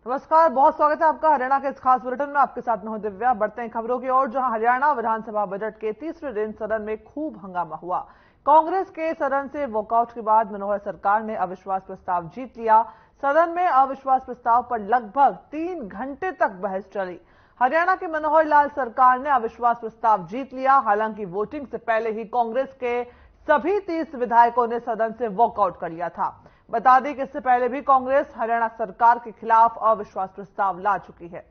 नमस्कार, बहुत स्वागत है आपका हरियाणा के इस खास बुलेटिन में। आपके साथ मैं हूं दिव्या। बढ़ते हैं खबरों की ओर, जहां हरियाणा विधानसभा बजट के तीसरे दिन सदन में खूब हंगामा हुआ। कांग्रेस के सदन से वॉकआउट के बाद मनोहर सरकार ने अविश्वास प्रस्ताव जीत लिया। सदन में अविश्वास प्रस्ताव पर लगभग 3 घंटे तक बहस चली। हरियाणा के मनोहर लाल सरकार ने अविश्वास प्रस्ताव जीत लिया। हालांकि वोटिंग से पहले ही कांग्रेस के सभी 30 विधायकों ने सदन से वॉकआउट कर लिया था। बता दें कि इससे पहले भी कांग्रेस हरियाणा सरकार के खिलाफ अविश्वास प्रस्ताव ला चुकी है।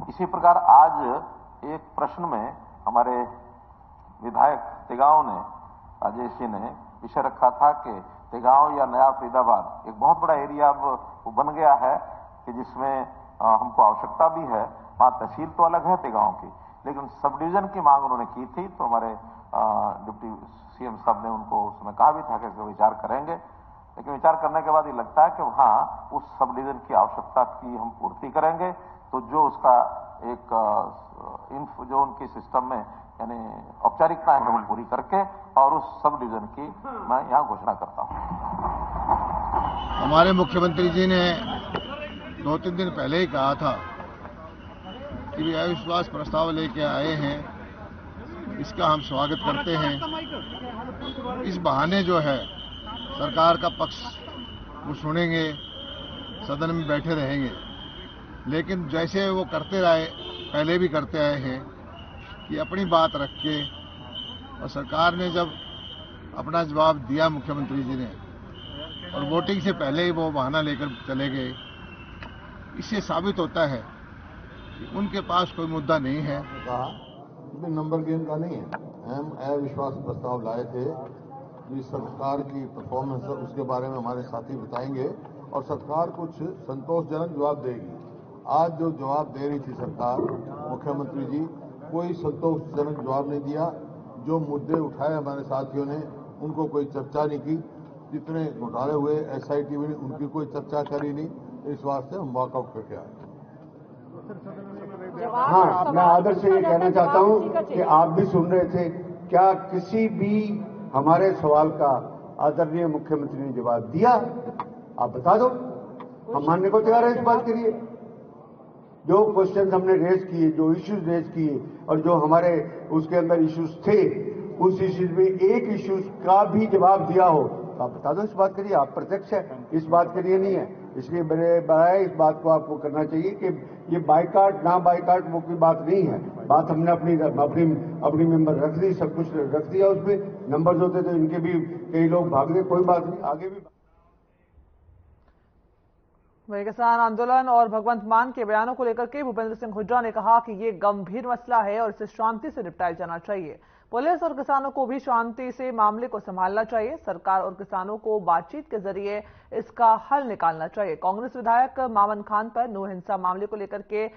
इसी प्रकार आज एक प्रश्न में हमारे विधायक तेगांव ने, राजेश जी ने विषय रखा था कि तेगांव या नया फरीदाबाद एक बहुत बड़ा एरिया अब बन गया है कि जिसमें हमको आवश्यकता भी है। वहां तहसील तो अलग है तेगांव की, लेकिन सब डिवीजन की मांग उन्होंने की थी, तो हमारे डिप्टी सीएम साहब ने उनको उस समय कहा भी था कि विचार करेंगे। लेकिन विचार करने के बाद ये लगता है कि वहां उस सब डिवीजन की आवश्यकता की हम पूर्ति करेंगे, तो जो उसका एक जो उनकी सिस्टम में यानी औपचारिकताएं हैं पूरी करके और उस सब डिवीजन की मैं यहां घोषणा करता हूं। हमारे मुख्यमंत्री जी ने 2-3 दिन पहले ही कहा था कि वे अविश्वास प्रस्ताव लेके आए हैं, इसका हम स्वागत करते हैं। इस बहाने जो है सरकार का पक्ष वो सुनेंगे, सदन में बैठे रहेंगे। लेकिन जैसे वो करते रहे, पहले भी करते आए हैं कि अपनी बात रख के, और सरकार ने जब अपना जवाब दिया मुख्यमंत्री जी ने और वोटिंग से पहले ही वो बहाना लेकर चले गए, इससे साबित होता है कि उनके पास कोई मुद्दा नहीं है। कहा नंबर गेम का नहीं है। हम अविश्वास प्रस्ताव लाए थे, जिस सरकार की परफॉर्मेंस है उसके बारे में हमारे साथी बताएंगे और सरकार कुछ संतोषजनक जवाब देगी। आज जो जवाब दे रही थी सरकार, मुख्यमंत्री जी, कोई संतोषजनक जवाब नहीं दिया। जो मुद्दे उठाए हमारे साथियों ने उनको कोई चर्चा नहीं की। जितने घोटाले हुए एसआईटी में उनकी कोई चर्चा करी नहीं। इस वास्ते हम वॉकआउट करके आए। हाँ, मैं आदर्श से ये कहना चाहता हूँ कि आप भी सुन रहे थे, क्या किसी भी हमारे सवाल का आदरणीय मुख्यमंत्री ने जवाब दिया? आप बता दो, हम मानने को तैयार है इस बात के लिए। जो क्वेश्चन हमने रेज किए, जो इश्यूज रेज किए और जो हमारे उसके अंदर इश्यूज थे, उस इश्यूज में एक इश्यूज का भी जवाब दिया हो तो आप बता दो इस बात के लिए। आप प्रत्यक्ष है, इस बात के लिए नहीं है। इसलिए मेरे बराए इस बात को आपको करना चाहिए कि ये बाइकाट ना बाइकाट वो कोई बात नहीं है। बात हमने अपनी मेंबर रख दी, सब कुछ रख दिया। उसमें नंबर होते तो इनके भी कई लोग भाग गए, कोई बात नहीं, आगे भी। वही किसान आंदोलन और भगवंत मान के बयानों को लेकर के भूपेंद्र सिंह हुड्डा ने कहा कि ये गंभीर मसला है और इसे शांति से निपटाया जाना चाहिए। पुलिस और किसानों को भी शांति से मामले को संभालना चाहिए। सरकार और किसानों को बातचीत के जरिए इसका हल निकालना चाहिए। कांग्रेस विधायक मामन खान पर नू हिंसा मामले को लेकर के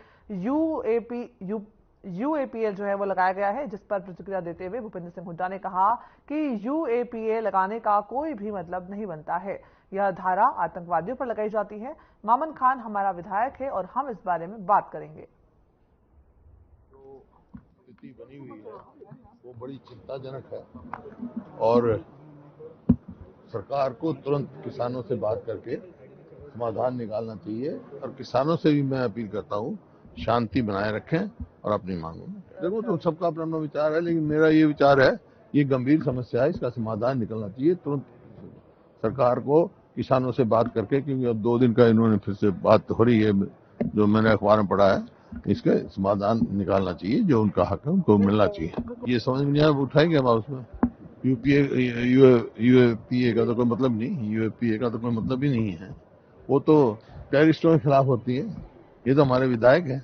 यूएपीए जो है वो लगाया गया है, जिस पर प्रतिक्रिया देते हुए भूपेंद्र सिंह हुड्डा ने कहा कि यूएपीए लगाने का कोई भी मतलब नहीं बनता है। यह धारा आतंकवादियों पर लगाई जाती है। मामन खान हमारा विधायक है और हम इस बारे में बात करेंगे। जो स्थिति बनी हुई है वो बड़ी चिंताजनक है और सरकार को तुरंत किसानों से बात करके समाधान निकालना चाहिए। और किसानों से भी मैं अपील करता हूँ, शांति बनाए रखें और अपनी मांगों में। देखो, तो सबका अपना अपना विचार है, लेकिन मेरा ये विचार है, ये गंभीर समस्या है, इसका समाधान निकलना चाहिए तुरंत सरकार को किसानों से बात करके। क्योंकि अब 2 दिन का इन्होंने फिर से बात हो रही है, जो मैंने अखबार में पढ़ा है, इसका समाधान निकालना चाहिए। जो उनका हक है उनको मिलना चाहिए। ये समझ में नहीं आया, उठाएंगे हम उसमें यूएपीए का तो कोई मतलब नहीं, यूएपीए का तो कोई मतलब ही नहीं है। वो तो टेररिस्टों के खिलाफ होती है। ये तो हमारे विधायक है।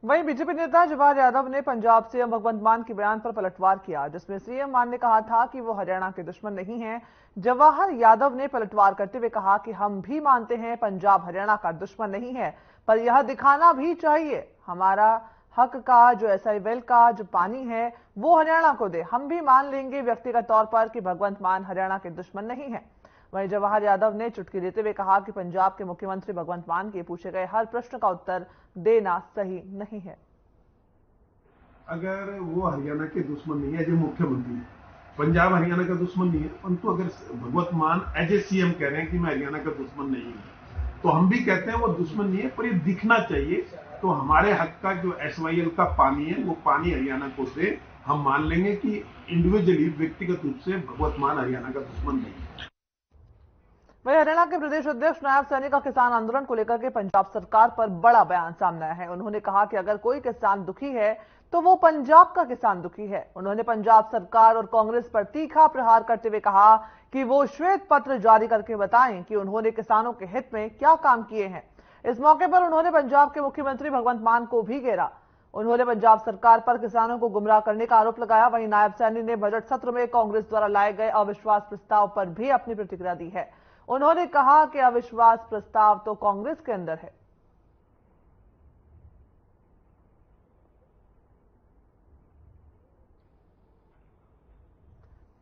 वहीं बीजेपी नेता जवाहर यादव ने पंजाब सीएम भगवंत मान के बयान पर पलटवार किया, जिसमें सीएम मान ने कहा था कि वो हरियाणा के दुश्मन नहीं हैं। जवाहर यादव ने पलटवार करते हुए कहा कि हम भी मानते हैं पंजाब हरियाणा का दुश्मन नहीं है, पर यह दिखाना भी चाहिए हमारा हक का जो एसआई वेल का जो पानी है वो हरियाणा को दे। हम भी मान लेंगे व्यक्तिगत तौर पर कि भगवंत मान हरियाणा के दुश्मन नहीं है। वहीं जवाहर यादव ने चुटकी देते हुए कहा कि पंजाब के मुख्यमंत्री भगवंत मान के पूछे गए हर प्रश्न का उत्तर देना सही नहीं है। अगर वो हरियाणा के दुश्मन नहीं है, जो मुख्यमंत्री है, पंजाब हरियाणा का दुश्मन नहीं है, परंतु अगर भगवत मान एज ए सीएम कह रहे हैं कि मैं हरियाणा का दुश्मन नहीं हूं, तो हम भी कहते हैं वो दुश्मन नहीं है, पर ये दिखना चाहिए। तो हमारे हक का जो SYL का पानी है, वो पानी हरियाणा को दे, हम मान लेंगे कि इंडिविजुअली व्यक्तिगत रूप से भगवत मान हरियाणा का दुश्मन नहीं है। वहीं हरियाणा के प्रदेश अध्यक्ष नायब सैनी का किसान आंदोलन को लेकर के पंजाब सरकार पर बड़ा बयान सामने आया है। उन्होंने कहा कि अगर कोई किसान दुखी है तो वो पंजाब का किसान दुखी है। उन्होंने पंजाब सरकार और कांग्रेस पर तीखा प्रहार करते हुए कहा कि वो श्वेत पत्र जारी करके बताएं कि उन्होंने किसानों के हित में क्या काम किए हैं। इस मौके पर उन्होंने पंजाब के मुख्यमंत्री भगवंत मान को भी घेरा। उन्होंने पंजाब सरकार पर किसानों को गुमराह करने का आरोप लगाया। वहीं नायब सैनी ने बजट सत्र में कांग्रेस द्वारा लाए गए अविश्वास प्रस्ताव पर भी अपनी प्रतिक्रिया दी है। उन्होंने कहा कि अविश्वास प्रस्ताव तो कांग्रेस के अंदर है।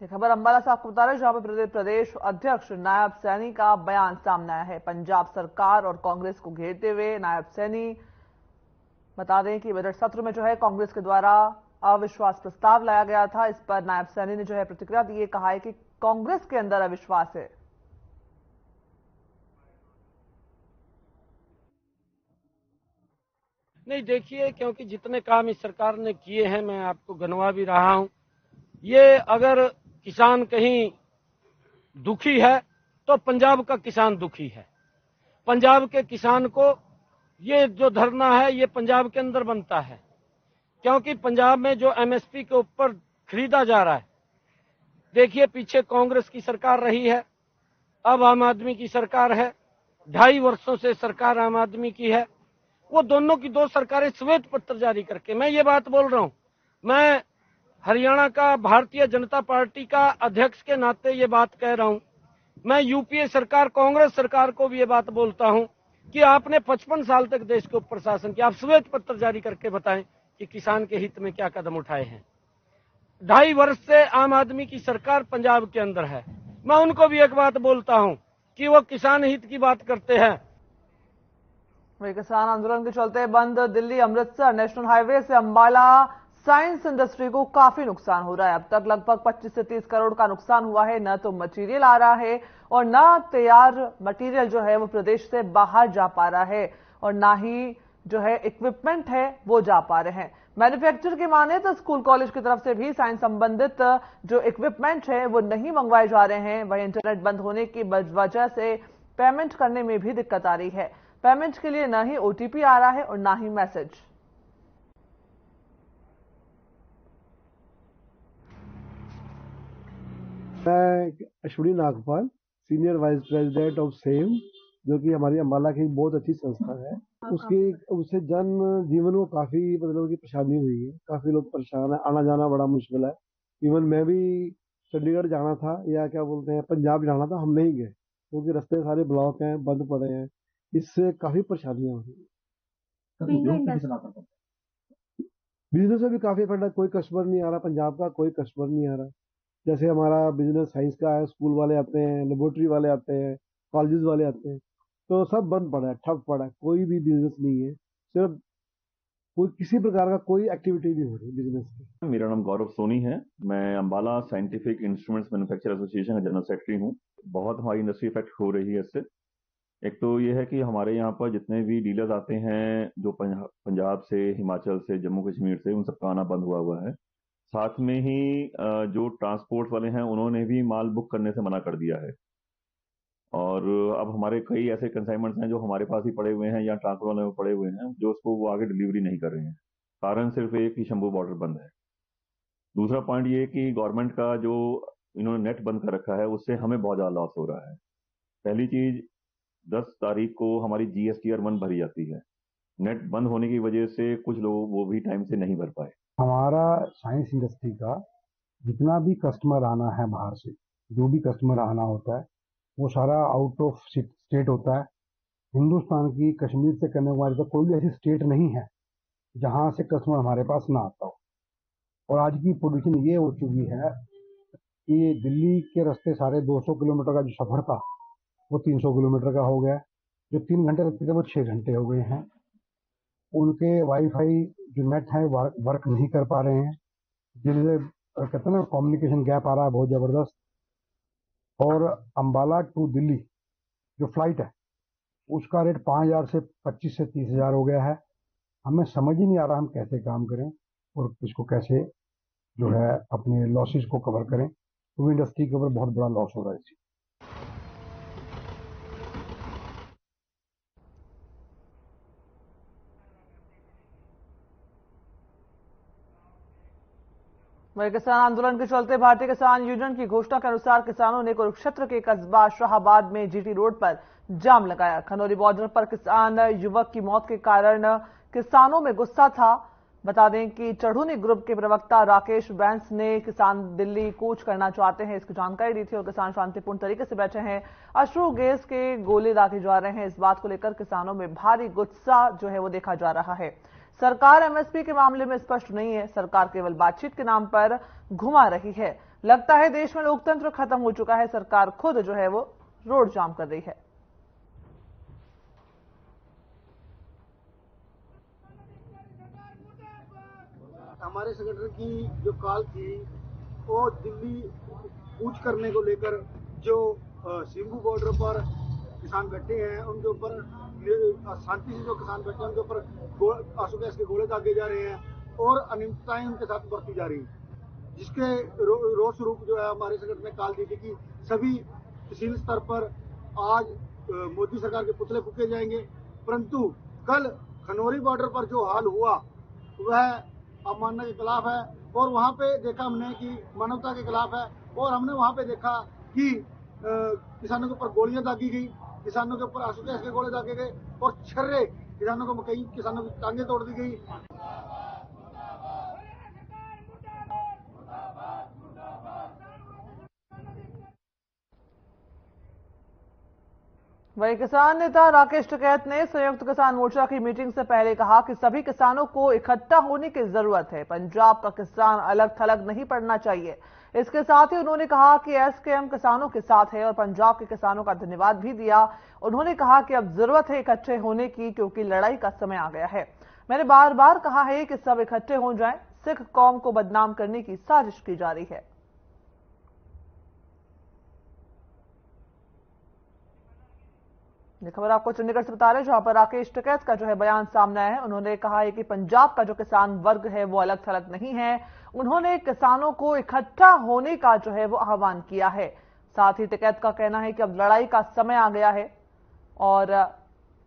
ये खबर अंबाला से आपको बता रहे हैं, जहां पर प्रदेश अध्यक्ष नायब सैनी का बयान सामने आया है। पंजाब सरकार और कांग्रेस को घेरते हुए नायब सैनी बता दें कि बजट सत्र में जो है कांग्रेस के द्वारा अविश्वास प्रस्ताव लाया गया था। इस पर नायब सैनी ने जो है प्रतिक्रिया दी है, कहा है कि कांग्रेस के अंदर अविश्वास है। नहीं, देखिए, क्योंकि जितने काम इस सरकार ने किए हैं मैं आपको गिनवा भी रहा हूं। ये अगर किसान कहीं दुखी है तो पंजाब का किसान दुखी है। पंजाब के किसान को ये जो धरना है ये पंजाब के अंदर बनता है, क्योंकि पंजाब में जो MSP के ऊपर खरीदा जा रहा है, देखिए पीछे कांग्रेस की सरकार रही है, अब आम आदमी की सरकार है, 2.5 वर्षों से सरकार आम आदमी की है। वो दोनों की दो सरकारें श्वेत पत्र जारी करके, मैं ये बात बोल रहा हूं, मैं हरियाणा का भारतीय जनता पार्टी का अध्यक्ष के नाते ये बात कह रहा हूं। मैं UPA सरकार, कांग्रेस सरकार को भी ये बात बोलता हूं कि आपने 55 साल तक देश के ऊपर शासन किया, आप श्वेत पत्र जारी करके बताएं कि किसान के हित में क्या कदम उठाए हैं। 2.5 वर्ष से आम आदमी की सरकार पंजाब के अंदर है। मैं उनको भी एक बात बोलता हूं कि वो किसान हित की बात करते हैं। वही किसान आंदोलन के चलते बंद दिल्ली अमृतसर नेशनल हाईवे से अंबाला साइंस इंडस्ट्री को काफी नुकसान हो रहा है। अब तक लगभग 25 से 30 करोड़ का नुकसान हुआ है। न तो मटेरियल आ रहा है और न तैयार मटेरियल जो है वो प्रदेश से बाहर जा पा रहा है, और ना ही जो है इक्विपमेंट है वो जा पा रहे हैं। मैन्युफैक्चर की माने तो स्कूल कॉलेज की तरफ से भी साइंस संबंधित जो इक्विपमेंट है वो नहीं मंगवाए जा रहे हैं। वहीं इंटरनेट बंद होने की वजह से पेमेंट करने में भी दिक्कत आ रही है। पेमेंट के लिए न ही OTP आ रहा है और ना ही मैसेज। मैं Ashwini Nagpal, senior vice president of same, जो कि हमारी अंबाला की बहुत अच्छी संस्था है। उससे जन जीवन को काफी मतलब की परेशानी हुई है। काफी लोग परेशान है, आना जाना बड़ा मुश्किल है। इवन मैं भी चंडीगढ़ जाना था या क्या बोलते हैं पंजाब जाना था, हम नहीं गए क्योंकि रास्ते सारे ब्लॉक हैं, बंद पड़े हैं। इससे काफी परेशानियां हो रही है। बिजनेस में भी काफी इफेक्ट है। कोई कस्टमर नहीं आ रहा, पंजाब का कोई कस्टमर नहीं आ रहा। जैसे हमारा बिजनेस साइंस का है, स्कूल वाले आते हैं, लेबोरेटरी वाले आते हैं, कॉलेजेस वाले आते हैं, तो सब बंद पड़ा है, ठप पड़ा है। कोई भी बिजनेस नहीं है, सिर्फ कोई किसी प्रकार का कोई एक्टिविटी नहीं हो रही बिजनेस की। मेरा नाम गौरव सोनी है। मैं Ambala scientific instruments manufacture association का जनरल सेक्रेटरी हूँ। बहुत हमारी इंडस्ट्री इफेक्ट हो रही है इससे। एक तो ये है कि हमारे यहाँ पर जितने भी डीलर्स आते हैं जो पंजाब से, हिमाचल से, जम्मू कश्मीर से, उन सबका आना बंद हुआ है। साथ में ही जो ट्रांसपोर्ट वाले हैं उन्होंने भी माल बुक करने से मना कर दिया है। और अब हमारे कई ऐसे कंसाइनमेंट्स हैं जो हमारे पास ही पड़े हुए हैं या ट्रांसपोर्ट वाले में पड़े हुए हैं, जो उसको वो आगे डिलीवरी नहीं कर रहे हैं। कारण सिर्फ एक ही शंभू बॉर्डर बंद है। दूसरा पॉइंट ये कि गवर्नमेंट का जो इन्होंने नेट बंद कर रखा है उससे हमें बहुत ज़्यादा लॉस हो रहा है। पहली चीज, 10 तारीख को हमारी GSTR 1 भरी जाती है। नेट बंद होने की वजह से कुछ लोग वो भी टाइम से नहीं भर पाए। हमारा साइंस इंडस्ट्री का जितना भी कस्टमर आना है बाहर से, जो भी कस्टमर आना होता है वो सारा आउट ऑफ स्टेट होता है। हिंदुस्तान की कश्मीर से कन्याकुमारी तक कोई भी ऐसी स्टेट नहीं है जहां से कस्टमर हमारे पास ना आता हो। और आज की पोजीशन ये हो चुकी है कि दिल्ली के रास्ते सारे 200 किलोमीटर का जो सफर था वो 300 किलोमीटर का हो गया। जो 3 घंटे लगते थे वो 6 घंटे हो गए हैं। उनके वाईफाई जो नेट है वर्क नहीं कर पा रहे हैं, जिससे कहते हैं ना कम्युनिकेशन गैप आ रहा है बहुत ज़बरदस्त। और अंबाला टू दिल्ली जो फ्लाइट है उसका रेट 5,000 से 25 से 30,000 हो गया है। हमें समझ ही नहीं आ रहा हम कैसे काम करें और इसको कैसे जो है अपने लॉसेस को कवर करें, क्योंकि इंडस्ट्री के ऊपर बहुत बड़ा लॉस हो रहा है इससे। वही किसान आंदोलन के चलते भारतीय किसान यूनियन की घोषणा के अनुसार किसानों ने कुरुक्षेत्र के कस्बा शाहाबाद में जीटी रोड पर जाम लगाया। खनौरी बॉर्डर पर किसान युवक की मौत के कारण किसानों में गुस्सा था। बता दें कि चढ़ूनी ग्रुप के प्रवक्ता राकेश बैंस ने किसान दिल्ली कूच करना चाहते हैं इसकी जानकारी दी थी और किसान शांतिपूर्ण तरीके से बैठे हैं। अश्रु गैस के गोले दागे जा रहे हैं। इस बात को लेकर किसानों में भारी गुस्सा जो है वो देखा जा रहा है। सरकार एमएसपी के मामले में स्पष्ट नहीं है। सरकार केवल बातचीत के नाम पर घुमा रही है। लगता है देश में लोकतंत्र खत्म हो चुका है। सरकार खुद जो है वो रोड जाम कर रही है। हमारे संगठन की जो कॉल थी वो दिल्ली कूच करने को लेकर जो सिंगू बॉर्डर पर किसान बैठे हैं उनके ऊपर शांति से जो किसान बैठे हैं उनके ऊपर आंसू गैस के गोले दागे जा रहे हैं और अनियमितताएं उनके साथ बरती जा रही हैं, जिसके रोष स्वरूप जो है हमारे संगठन ने कॉल दी थी कि सभी तहसील स्तर पर आज मोदी सरकार के पुतले फूके जाएंगे। परंतु कल खनौरी बॉर्डर पर जो हाल हुआ वह अवमानना के खिलाफ है और वहां पे देखा हमने कि मानवता के खिलाफ है और हमने वहां पे देखा कि किसानों के ऊपर गोलियां दागी गई, किसानों के ऊपर आंसू गैस के गोले दागे गए और छर्रे किसानों को कई किसानों की टांगे तोड़ दी गई। वही किसान नेता राकेश टिकैत ने संयुक्त किसान मोर्चा की मीटिंग से पहले कहा कि सभी किसानों को इकट्ठा होने की जरूरत है। पंजाब का किसान अलग थलग नहीं पड़ना चाहिए। इसके साथ ही उन्होंने कहा कि एसकेएम किसानों के साथ है और पंजाब के किसानों का धन्यवाद भी दिया। उन्होंने कहा कि अब जरूरत है इकट्ठे होने की क्योंकि लड़ाई का समय आ गया है। मैंने बार बार कहा है कि सब इकट्ठे हो जाएं। सिख कौम को बदनाम करने की साजिश की जा रही है। ये खबर आपको चंडीगढ़ से बता रहे हैं जहां पर राकेश टिकैत का जो है बयान सामने आया है। उन्होंने कहा है कि पंजाब का जो किसान वर्ग है वो अलग थलग नहीं है। उन्होंने किसानों को इकट्ठा होने का जो है वो आह्वान किया है। साथ ही टिकैत का कहना है कि अब लड़ाई का समय आ गया है और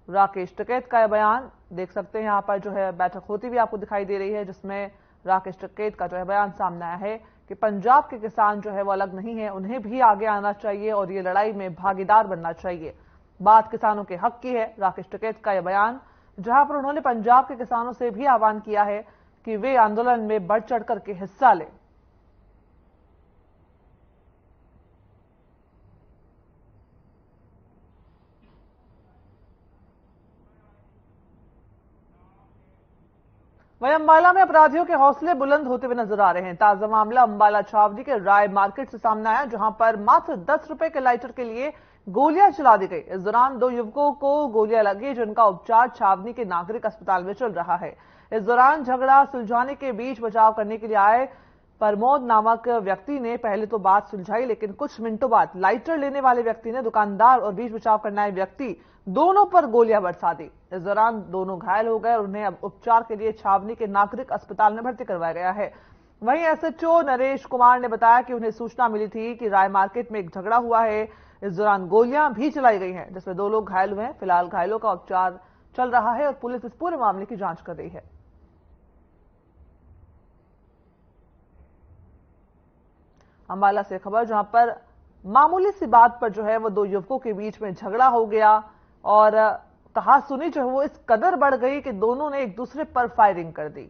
राकेश टिकैत का बयान देख सकते हैं। यहां पर जो है बैठक होती हुई आपको दिखाई दे रही है जिसमें राकेश टिकैत का जो है बयान सामने आया है कि पंजाब के किसान जो है वो अलग नहीं है, उन्हें भी आगे आना चाहिए और ये लड़ाई में भागीदार बनना चाहिए। बात किसानों के हक की है। राकेश टिकैत का यह बयान जहां पर उन्होंने पंजाब के किसानों से भी आह्वान किया है कि वे आंदोलन में बढ़ चढ़ करके हिस्सा लें। वहीं अंबाला में अपराधियों के हौसले बुलंद होते हुए नजर आ रहे हैं। ताजा मामला अंबाला छावनी के राय मार्केट से सामने आया जहां पर मात्र 10 रुपए के लाइटर के लिए गोलियां चला दी गई। इस दौरान 2 युवकों को गोलियां लगी जिनका उपचार छावनी के नागरिक अस्पताल में चल रहा है। इस दौरान झगड़ा सुलझाने के बीच बचाव करने के लिए आए प्रमोद नामक व्यक्ति ने पहले तो बात सुलझाई, लेकिन कुछ मिनटों बाद लाइटर लेने वाले व्यक्ति ने दुकानदार और बीच बचाव करने आए व्यक्ति दोनों पर गोलियां बरसा दी। इस दौरान दोनों घायल हो गए और उन्हें अब उपचार के लिए छावनी के नागरिक अस्पताल में भर्ती करवाया गया है। वहीं एसएचओ नरेश कुमार ने बताया कि उन्हें सूचना मिली थी कि राय मार्केट में एक झगड़ा हुआ है। इस दौरान गोलियां भी चलाई गई हैं जिसमें 2 लोग घायल हुए हैं। फिलहाल घायलों का उपचार चल रहा है और पुलिस इस पूरे मामले की जांच कर रही है। अंबाला से खबर जहां पर मामूली सी बात पर जो है वो 2 युवकों के बीच में झगड़ा हो गया और कहासुनी जो है वो इस कदर बढ़ गई कि दोनों ने एक दूसरे पर फायरिंग कर दी,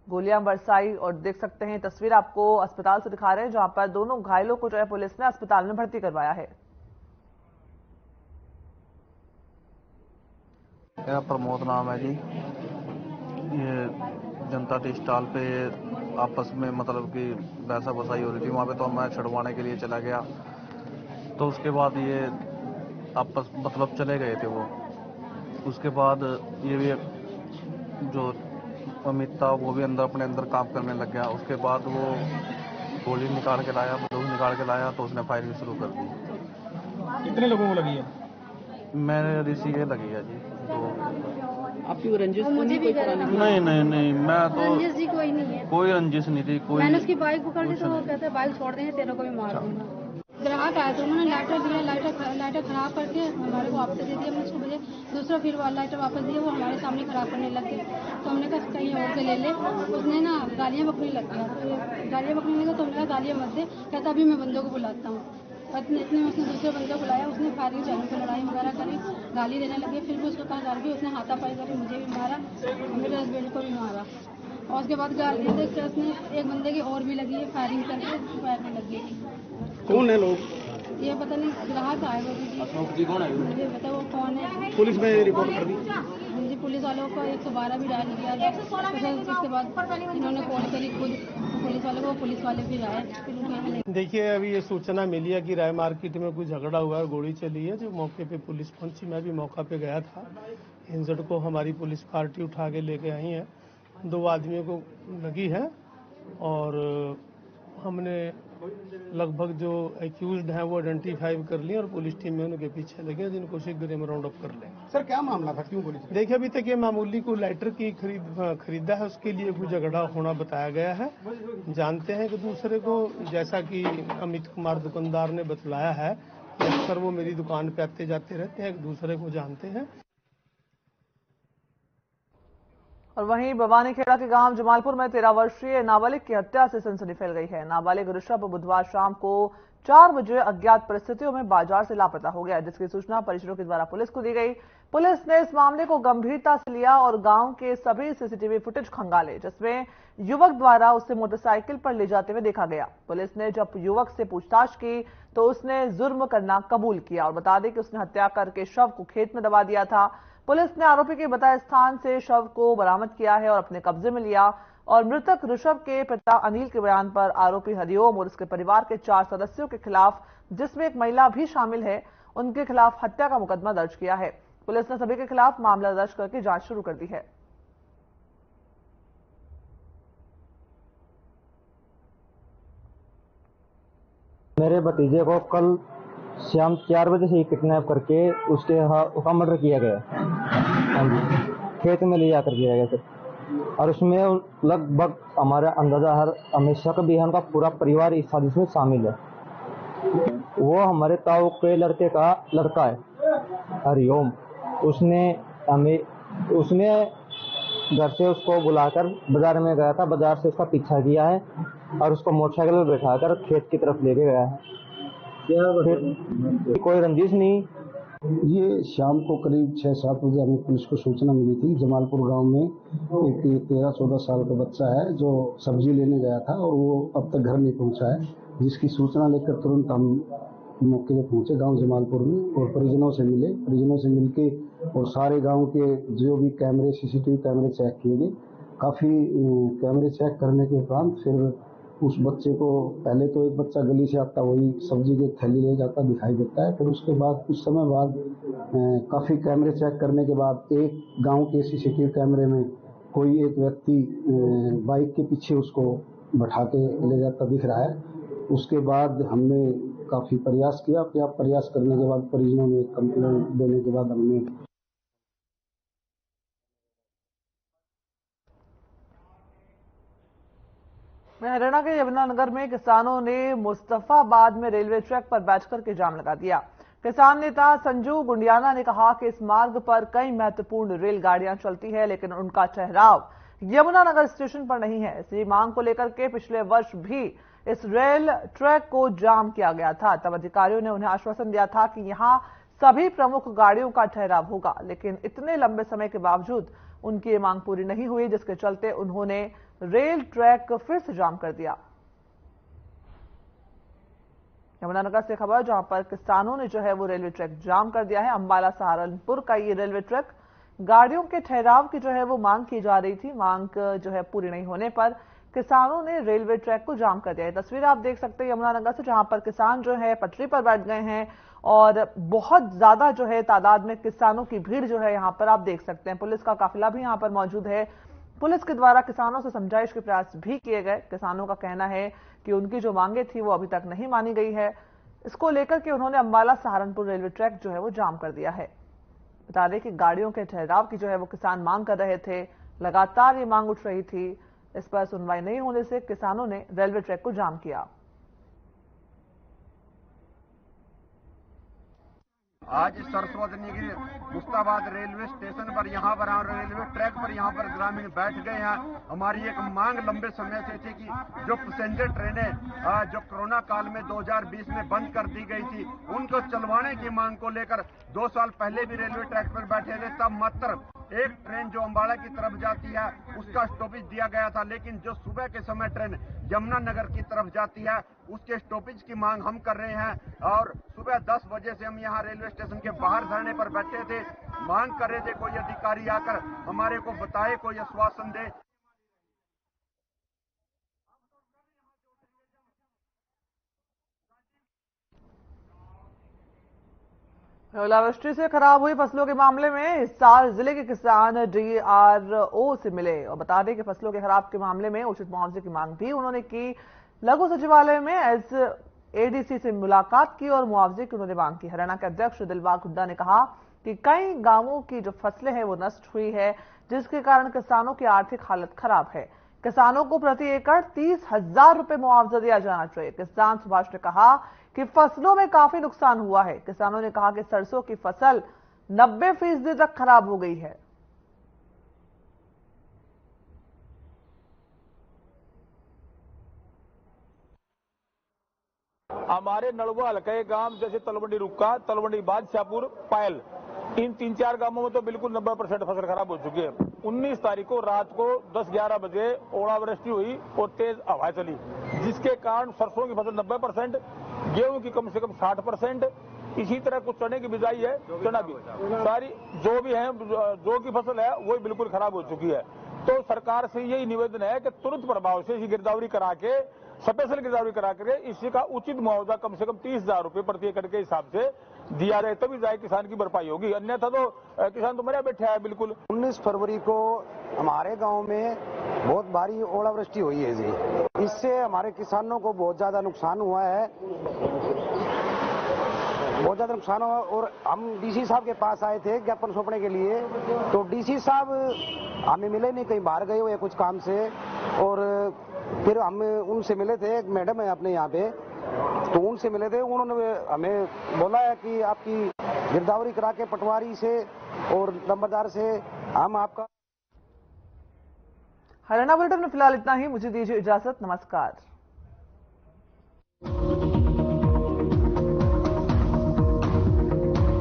गोलियां बरसाई। और देख सकते हैं तस्वीर आपको अस्पताल से दिखा रहे हैं जहां पर दोनों घायलों को जो है पुलिस ने अस्पताल में भर्ती करवाया है। मेरा प्रमोद नाम है जी। ये जनता टी स्टॉल पे आपस में मतलब कि बैसा बसाई हो रही थी, वहाँ पे तो मैं छुड़वाने के लिए चला गया तो उसके बाद ये आपस मतलब चले गए थे वो। उसके बाद ये भी जो अमित था वो भी अपने अंदर काम करने लग गया। उसके बाद वो गोली निकाल के लाया, बंदूक निकाल के लाया तो उसने फायरिंग शुरू कर दी। कितने लोगों को लगी है? मैंने ऋषि के लगी है जी। आपकी रंजिश? मुझे भी नहीं, मैं तो रंजिश जी कोई नहीं है, कोई रंजिश नहीं थी। कोई मैंने उसकी बाइक पकड़ ली तो वो कहते बाइक छोड़ देंगे, तेरे को भी मार दूंगा। ग्राहक आया तो उन्होंने लाइटर दिया, लाइटर खराब करके हमारे को वापस दे दिया। हमने उसको बोले दूसरा फिर लाइटर वापस दिया, वो हमारे सामने खराब करने लग गए। तो हमने कहा कहीं और से ले ले। उसने ना गालियाँ बकने लग गया, तो गालियाँ बकने लगा तो हमने कहा गालियाँ मत दे। कहता अभी मैं बंदों को बुलाता हूँ। इतने में उसने दूसरे बंदे को बुलाया, उसने फायरिंग चालू की, लड़ाई वगैरह करी, गाली देने लगे। फिर भी उसको कहा गाली, उसने हाथापाई करी, मुझे भी मारा, मेरे हस्बैंड को भी मारा। और उसके बाद गाली देख के उसने एक बंदे की और भी लगी है, फायरिंग करके मारने लगी। कौन है लोग? ये पता नहीं, ग्राहक आए वो भी। अशोक जी कौन है? मुझे पता वो कौन है। पुलिस में रिपोर्ट कर दी? जी, पुलिस वालों को 112 भी डायल किया। उसके बाद इन्होंने कॉल करी खुद पुलिस वालों को, पुलिस वाले फिर आए। देखिए, अभी ये सूचना मिली है कि राय मार्केट में कुछ झगड़ा हुआ है, गोली चली है। जो मौके पे पुलिस पहुंची, मैं भी मौका पे गया था। इंजर्ड को हमारी पुलिस पार्टी उठा के लेके आई है। 2 आदमियों को लगी है और हमने लगभग जो एक्यूज्ड हैं वो आइडेंटिफाई कर लिए और पुलिस टीम में उनके पीछे लगे, जिनको शीघ्र में राउंड अप कर लेंगे। सर क्या मामला था, क्यों गोली चली? देखिए, अभी तक ये मामूली को लाइटर की खरीदा है, उसके लिए कोई झगड़ा होना बताया गया है। जानते हैं कि दूसरे को, जैसा कि अमित कुमार दुकानदार ने बतलाया है, अक्सर वो मेरी दुकान पे आते जाते रहते हैं, एक दूसरे को जानते हैं। और वहीं भवानीखेड़ा के गांव जमालपुर में 13 वर्षीय नाबालिग की हत्या से सनसनी फैल गई है। नाबालिग ऋषभ बुधवार शाम को 4 बजे अज्ञात परिस्थितियों में बाजार से लापता हो गया, जिसकी सूचना परिजनों के द्वारा पुलिस को दी गई। पुलिस ने इस मामले को गंभीरता से लिया और गांव के सभी सीसीटीवी फुटेज खंगाले, जिसमें युवक द्वारा उसे मोटरसाइकिल पर ले जाते हुए देखा गया। पुलिस ने जब युवक से पूछताछ की तो उसने जुर्म करना कबूल किया और बता दें कि उसने हत्या करके शव को खेत में दबा दिया था। पुलिस ने आरोपी के बताए स्थान से शव को बरामद किया है और अपने कब्जे में लिया। और मृतक ऋषभ के पिता अनिल के बयान पर आरोपी हरिओम और उसके परिवार के 4 सदस्यों के खिलाफ, जिसमें एक महिला भी शामिल है, उनके खिलाफ हत्या का मुकदमा दर्ज किया है। पुलिस ने सभी के खिलाफ मामला दर्ज करके जांच शुरू कर दी है। मेरे भतीजे को कल शाम 4 बजे से ही किडनैप करके उसके उसका मर्डर किया गया। हाँ जी, खेत में ले जाकर किया गया सर। और उसमें लगभग हमारा अंदाजा हमें शक भी है, उनका पूरा परिवार इस साजिश में शामिल है। वो हमारे ताऊ के लड़के का लड़का है हरिओम। उसने घर से उसको बुलाकर बाजार में गया था, बाजार से उसका पीछा किया है और उसको मोटरसाइकिल पर बैठाकर खेत की तरफ लेके गया है। कोई रंजिश नहीं। ये शाम को करीब 6-7 बजे हमें पुलिस को सूचना मिली थी। जमालपुर गांव में एक 13-14 साल का बच्चा है जो सब्जी लेने गया था और वो अब तक घर नहीं पहुंचा है, जिसकी सूचना लेकर तुरंत हम मौके पे पहुंचे गांव जमालपुर में और परिजनों से मिलके और सारे गांव के जो भी कैमरे, सीसीटीवी कैमरे चेक किए गए। काफ़ी कैमरे चेक करने के उपरांत फिर उस बच्चे को, पहले तो एक बच्चा गली से आता वही सब्जी की थैली ले जाता दिखाई देता है। फिर उसके बाद कुछ समय बाद काफ़ी कैमरे चेक करने के बाद एक गांव के सीसीटीवी कैमरे में कोई एक व्यक्ति बाइक के पीछे उसको बैठा के ले जाता दिख रहा है। उसके बाद हमने काफ़ी प्रयास किया। प्रयास करने के बाद परिजनों ने कंप्लेंट देने के बाद हमने हरियाणा के यमुनानगर में किसानों ने मुस्तफाबाद में रेलवे ट्रैक पर बैठकर के जाम लगा दिया। किसान नेता संजू गुंडियाना ने कहा कि इस मार्ग पर कई महत्वपूर्ण रेलगाड़ियां चलती है, लेकिन उनका ठहराव यमुनानगर स्टेशन पर नहीं है। इसी मांग को लेकर के पिछले वर्ष भी इस रेल ट्रैक को जाम किया गया था। तब अधिकारियों ने उन्हें आश्वासन दिया था कि यहां सभी प्रमुख गाड़ियों का ठहराव होगा, लेकिन इतने लंबे समय के बावजूद उनकी ये मांग पूरी नहीं हुई, जिसके चलते उन्होंने रेल ट्रैक फिर से जाम कर दिया। यमुनानगर से खबर, जहां पर किसानों ने जो है वो रेलवे ट्रैक जाम कर दिया है। अंबाला सहारनपुर का ये रेलवे ट्रैक, गाड़ियों के ठहराव की जो है वो मांग की जा रही थी। मांग जो है पूरी नहीं होने पर किसानों ने रेलवे ट्रैक को जाम कर दिया है। तस्वीर आप देख सकते हैं यमुनानगर से, जहां पर किसान जो है पटरी पर बैठ गए हैं और बहुत ज्यादा जो है तादाद में किसानों की भीड़ जो है यहां पर आप देख सकते हैं। पुलिस का काफिला भी यहां पर मौजूद है। पुलिस के द्वारा किसानों से समझाइश के प्रयास भी किए गए। किसानों का कहना है कि उनकी जो मांगे थी वो अभी तक नहीं मानी गई है। इसको लेकर के उन्होंने अंबाला सहारनपुर रेलवे ट्रैक जो है वो जाम कर दिया है। बता दें कि गाड़ियों के ठहराव की जो है वो किसान मांग कर रहे थे। लगातार ये मांग उठ रही थी। इस पर सुनवाई नहीं होने से किसानों ने रेलवे ट्रैक को जाम किया। आज सरस्वती की मुस्ताबाद रेलवे स्टेशन पर यहाँ पर रेलवे ट्रैक पर यहाँ पर ग्रामीण बैठ गए हैं। हमारी एक मांग लंबे समय से थी कि जो पैसेंजर ट्रेनें जो कोरोना काल में 2020 में बंद कर दी गई थी, उनको चलवाने की मांग को लेकर 2 साल पहले भी रेलवे ट्रैक पर बैठे थे। तब मात्र एक ट्रेन जो अंबाला की तरफ जाती है उसका स्टॉपेज दिया गया था, लेकिन जो सुबह के समय ट्रेन यमुनानगर की तरफ जाती है उसके स्टॉपेज की मांग हम कर रहे हैं। और सुबह 10 बजे से हम यहाँ रेलवे स्टेशन के बाहर धरने पर बैठे थे, मांग कर रहे थे कोई अधिकारी आकर हमारे को बताए, कोई आश्वासन दे। ओलावृष्टि से खराब हुई फसलों के मामले में इस साल जिले के किसान DRO से मिले और बता दें कि फसलों के खराब के मामले में उचित मुआवजे की मांग भी उन्होंने की। लघु सचिवालय में ADC से मुलाकात की और मुआवजे की उन्होंने मांग की। हरियाणा के अध्यक्ष दिलबाग हुड्डा ने कहा कि कई गांवों की जो फसलें हैं वो नष्ट हुई है, जिसके कारण किसानों की आर्थिक हालत खराब है। किसानों को प्रति एकड़ 30,000 रुपए मुआवजा दिया जाना चाहिए। किसान सुभाष ने कहा कि फसलों में काफी नुकसान हुआ है। किसानों ने कहा कि सरसों की फसल 90% तक खराब हो गई है। हमारे नलवा हल्के गांव जैसे तलवंडी रुक्का, तलवंडी बादशाहपुर, पायल, इन 3-4 गांवों में तो बिल्कुल 90% फसल खराब हो चुकी है। 19 तारीख को रात को 10-11 बजे ओलावृष्टि हुई और तेज हवाएं चली, जिसके कारण सरसों की फसल 90%, गेहूं की कम से कम 60%, इसी तरह कुछ चने की बिजाई है, चना भी, सारी जो भी है, जो की फसल है वो बिल्कुल खराब हो चुकी है। तो सरकार से यही निवेदन है कि तुरंत प्रभाव से गिरदावरी करा के, स्पेशल गिरदावरी करा करके इसका उचित मुआवजा कम से कम 30,000 रुपए प्रति एकड़ के हिसाब से दिया जाए, तभी जाए किसान की भरपाई होगी। अन्यथा तो किसान तो मरा बैठा है बिल्कुल। 19 फरवरी को हमारे गांव में बहुत भारी ओलावृष्टि हुई है जी। इससे हमारे किसानों को बहुत ज्यादा नुकसान हुआ है, बहुत ज्यादा नुकसान हुआ। और हम DC साहब के पास आए थे ज्ञापन सौंपने के लिए, तो DC साहब हमें मिले नहीं, कहीं बाहर गए हुए कुछ काम से। और फिर हम उनसे मिले थे, एक मैडम है अपने यहाँ पे, तो उनसे मिले थे। उन्होंने हमें बोला है कि आपकी गिरदावरी करा के पटवारी से और नंबरदार से हम आपका। हरियाणा बुलेटिन में फिलहाल इतना ही। मुझे दीजिए इजाजत। नमस्कार।